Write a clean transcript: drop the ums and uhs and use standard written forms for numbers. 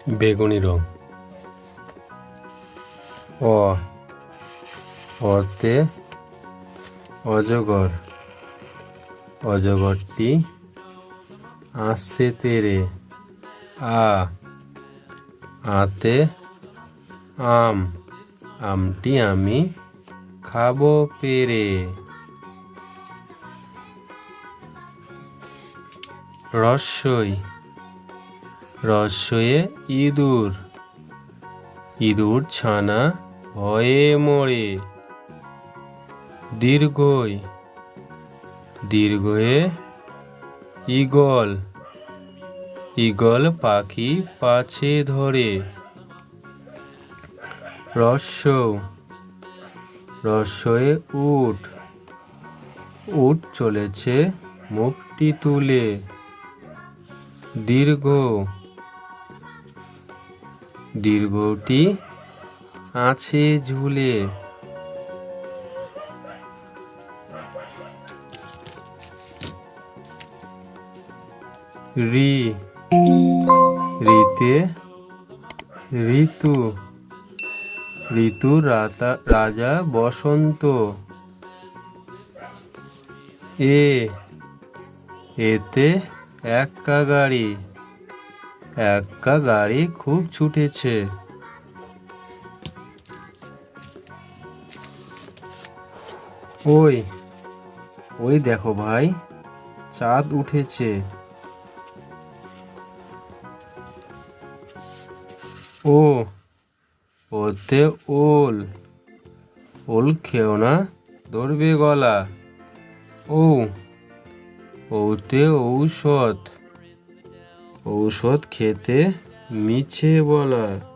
বেগুনি রং। অ অতে অজগর, অজগরটি আসছে তেরে। আ আতে আম, আমটি আমি খাবো পেরে। রস্যই, রস্যয়ে ইঁদুর, ইঁদুর ছানা ভয়ে মরে। দীর্ঘই, দীর্ঘয়ে ঈগল, ঈগল পাখি পাছে ধরে। রস্য, রস্যয়ে উট, উট চলেছে মুখটি তুলে। দীর্ঘ, দীর্ঘটি আছে ঝুলে। রি, রিতে ঋতু, ঋতু রাজা বসন্ত। এ, এতে এক্কা গাড়ি, এক্কা গাড়ি খুব ছুটেছে। ওই, ওই দেখো ভাই, চাঁদ উঠেছে। ও, ওতে ওল, ওল খেও না ধরবে গলা। ও, ওতে ঔষধ, ঔষধ খেতে মিছে বলা।